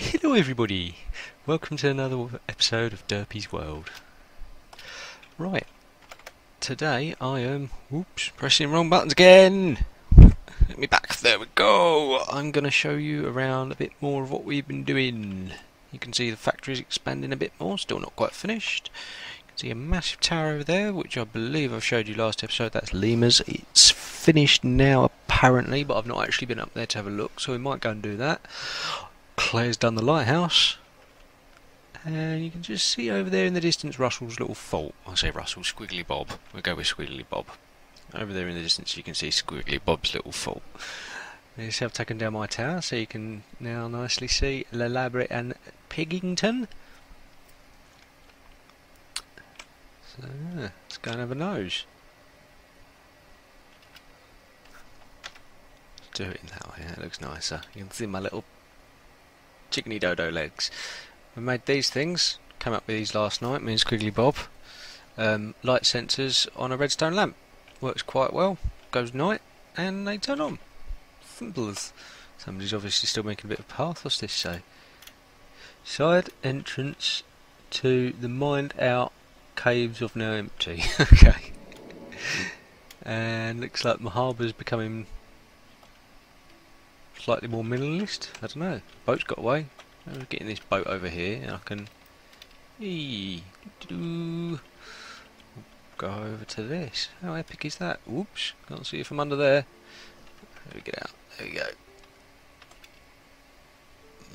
Hello everybody, welcome to another episode of Derpy's World. Right, today I am, pressing wrong buttons again. Let me back, there we go. I'm going to show you around a bit more of what we've been doing. You can see the factory's expanding a bit more, still not quite finished. You can see a massive tower over there, which I believe I've showed you last episode, that's Lima's. It's finished now apparently, but I've not actually been up there to have a look, so we might go and do that. Claire's done the lighthouse, and you can just see over there in the distance Russell's little fault. I say Russell, Squiggly Bob. We'll go with Squiggly Bob. Over there in the distance you can see Squiggly Bob's little fault. You see I've taken down my tower, so you can now nicely see Lelabre and Piggington. So yeah, let's go and have a nose. Let's do it in that way, that looks nicer. You can see my little chickeny dodo legs. We made these things, came up with these last night, me and Squiggly Bob. Light sensors on a redstone lamp. Works quite well, goes night, and they turn on. Simple as. Somebody's obviously still making a bit of a path, what's this say? Side entrance to the mined out caves of now empty. Okay. And looks like my harbour's becoming slightly more minimalist. I don't know. Boat's got away. I'm getting this boat over here, and I can go over to this. How epic is that? Whoops! Can't see it from under there. There we get out. There we go.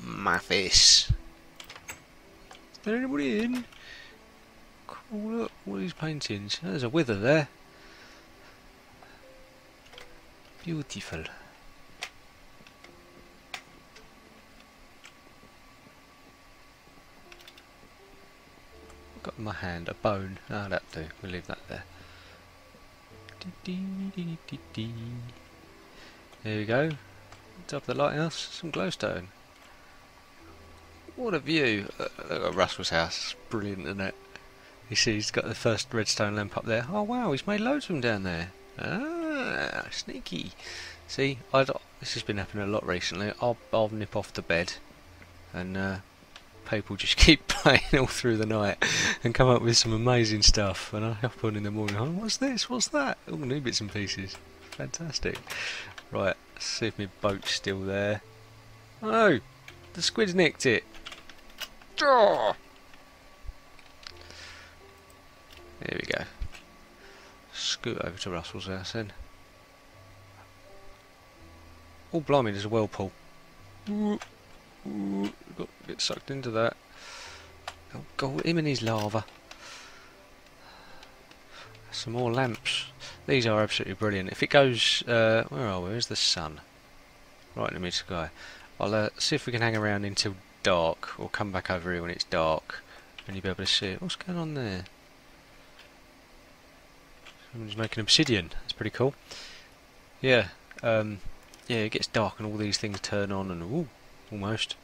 My face. Is there anybody in? Cool, look, all these paintings. There's a wither there. Beautiful. Got in my hand a bone. Ah, that'll do. We'll leave that there. There we go. Top of the lighthouse, some glowstone. What a view! Look at Russell's house. It's brilliant, isn't it? You see, he's got the first redstone lamp up there. Oh wow, he's made loads of them down there. Ah, sneaky. See, this has been happening a lot recently. I'll nip off to bed, and people just keep playing all through the night and come up with some amazing stuff, and I hop on in the morning, oh, what's this, what's that, all new bits and pieces. Fantastic. Right, let's see if my boat's still there. Oh, the squid's nicked it. Oh! There we go. Scoot over to Russell's house then. Oh blimey, there's a whirlpool. Ooh, got to get sucked into that. Oh god, him and his lava. Some more lamps. These are absolutely brilliant. If it goes, where are we? Where's the sun? Right in the mid sky. I'll see if we can hang around until dark, or come back over here when it's dark, and you'll be able to see it. What's going on there? Someone's making obsidian. That's pretty cool. Yeah, yeah, it gets dark and all these things turn on, and ooh, almost.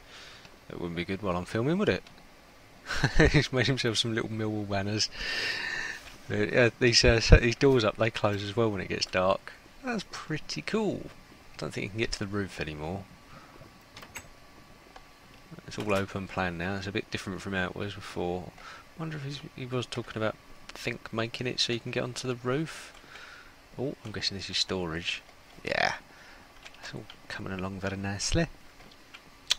It wouldn't be good while I'm filming, would it? He's made himself some little Millwall banners. Yeah, these doors up, they close as well when it gets dark. That's pretty cool. I don't think you can get to the roof anymore. It's all open plan now. It's a bit different from how it was before. I wonder if he was talking about making it so you can get onto the roof. Oh, I'm guessing this is storage. Yeah, it's all coming along very nicely.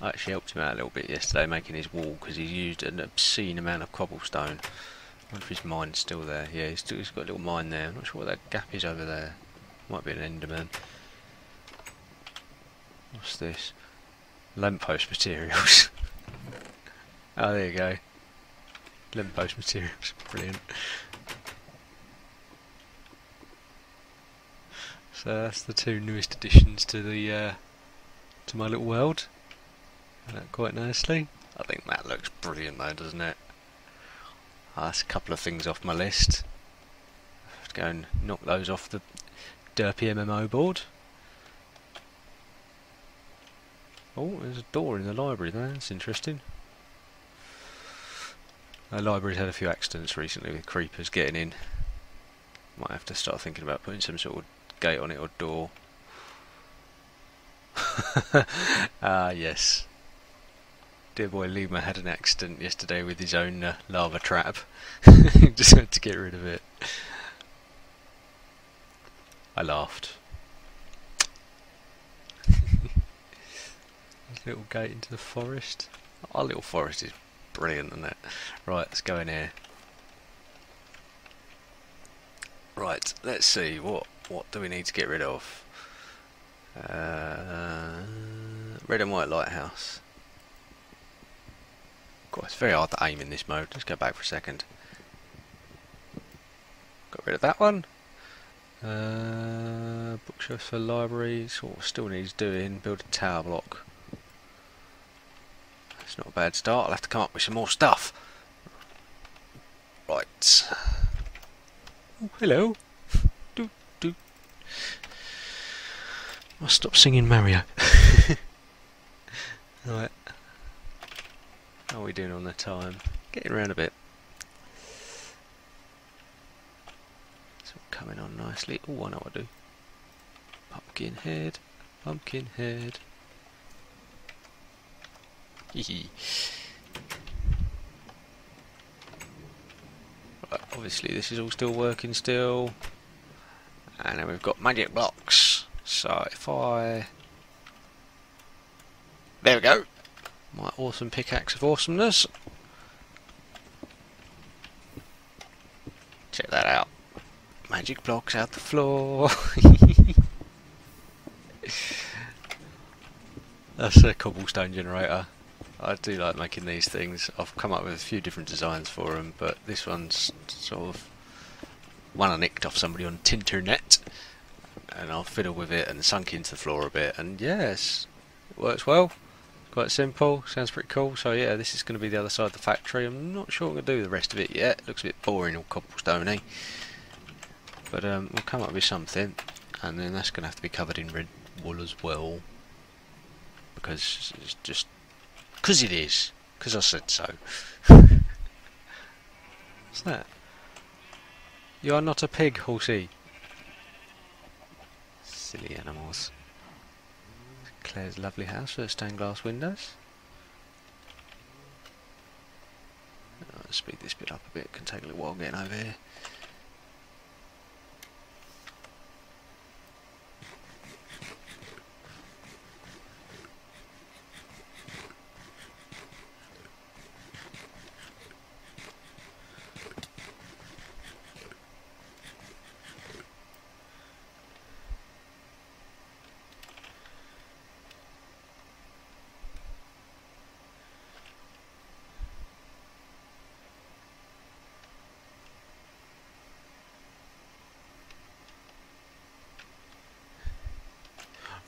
I actually helped him out a little bit yesterday making his wall because he's used an obscene amount of cobblestone. I wonder if his mine's still there. Yeah, he's got a little mine there. I'm not sure what that gap is over there. Might be an Enderman. What's this? Lamppost materials. Oh, there you go. Lamppost materials. Brilliant. So that's the two newest additions to the to my little world. That quite nicely. I think that looks brilliant though, doesn't it? That's a couple of things off my list. I have to go and knock those off the Derpy MMO board. Oh, there's a door in the library there, that's interesting. The library's had a few accidents recently with creepers getting in. Might have to start thinking about putting some sort of gate on it or door. Ah, yes. Dear boy Lima had an accident yesterday with his own lava trap. Just had to get rid of it. I laughed. Little gate into the forest. Our little forest is brilliant, isn't it? Right, let's go in here. Right, let's see, what do we need to get rid of? Red and white lighthouse. God, it's very hard to aim in this mode. Let's go back for a second. Got rid of that one. Bookshelf for library, sort of still needs doing. Build a tower block. It's not a bad start. I'll have to come up with some more stuff. Right. Oh, hello. Do do. Must stop singing Mario. Right. How are we doing on the time? Getting around a bit. It's all coming on nicely. Oh, I know what I do. Pumpkin head. Pumpkin head. Hee. Right, obviously this is all still working still. And then we've got magic blocks. So if I... There we go. My awesome pickaxe of awesomeness. Check that out. Magic blocks out the floor. That's a cobblestone generator. I do like making these things. I've come up with a few different designs for them, but this one's sort of one I nicked off somebody on Tinternet, and I'll fiddle with it and sunk into the floor a bit, and yes, it works well. Quite simple, sounds pretty cool. So yeah, this is going to be the other side of the factory. I'm not sure I'm going to do the rest of it yet. It looks a bit boring or cobblestoney, but we'll come up with something, and then that's going to have to be covered in red wool as well, because it's just because it is, because I said so. What's that? You are not a pig, horsey. Silly animals. Claire's lovely house with stained glass windows. Let's speed this bit up a bit, it can take a little while getting over here.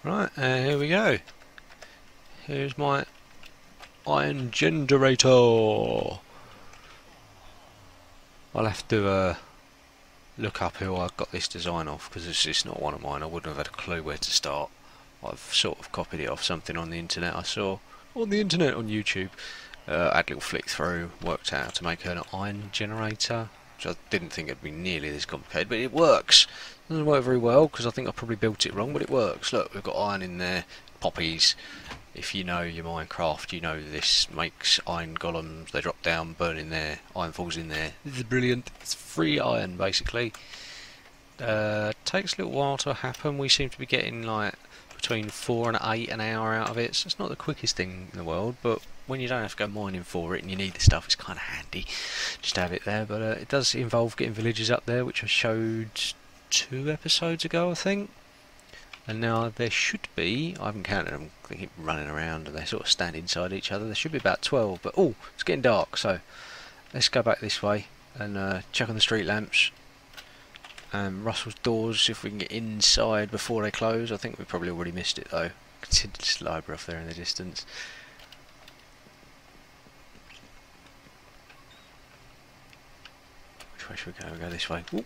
Right, here we go. Here's my iron generator. I'll have to look up who I got this design off, because it's just not one of mine. I wouldn't have had a clue where to start. I've sort of copied it off something on the internet I saw. On the internet, on YouTube. Had a little flick through, worked out how to make an iron generator, which I didn't think it'd be nearly this complicated, but it works. It doesn't work very well because I think I probably built it wrong, but it works. Look, we've got iron in there, poppies. If you know your Minecraft, you know this makes iron golems. They drop down, burn in there, iron falls in there. This is brilliant. It's free iron basically. Takes a little while to happen. We seem to be getting like between 4 and 8 an hour out of it, so it's not the quickest thing in the world, but when you don't have to go mining for it and you need the stuff, it's kind of handy just to have it there. But it does involve getting villagers up there, which I showed 2 episodes ago I think, and now there should be, I haven't counted them, they keep running around and they sort of stand inside each other. There should be about 12, but oh, it's getting dark, so let's go back this way and check on the street lamps. Russell's doors, if we can get inside before they close. I think we probably already missed it though. Consider this library off there in the distance. Which way should we go? We'll go this way. Ooh.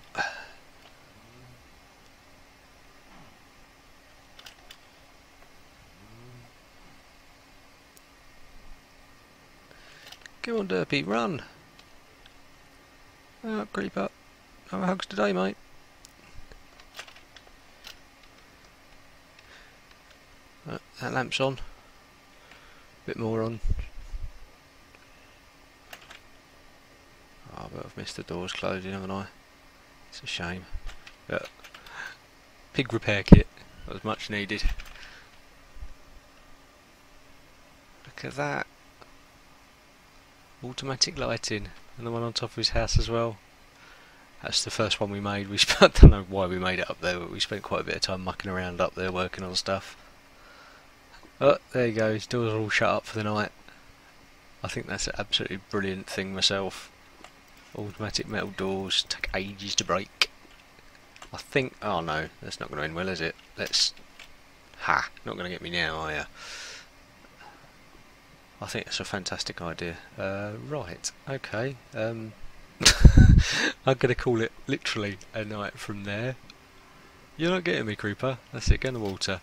Come on, Derpy, run! Oh, creep up. No hugs today, mate. That lamp's on. Bit more on. but I've missed the doors closing, haven't I? It's a shame. But pig repair kit, that was much needed. Look at that. Automatic lighting, and the one on top of his house as well. That's the first one we made. I don't know why we made it up there, but we spent quite a bit of time mucking around up there working on stuff. Oh, there you go, his doors are all shut up for the night. I think that's an absolutely brilliant thing myself. Automatic metal doors take ages to break. I think, oh no, that's not going to end well, is it? Let's, not going to get me now, are you? I think that's a fantastic idea. Right, okay. I'm going to call it literally a night from there. You're not getting me, Creeper. That's it, go in the water.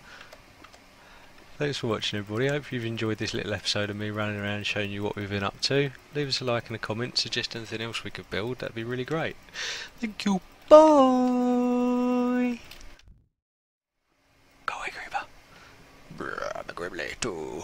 Thanks for watching, everybody. I hope you've enjoyed this little episode of me running around showing you what we've been up to. Leave us a like and a comment, suggest anything else we could build, that'd be really great. Thank you, bye! Go away, Creeper. Brr, the Gribbly too.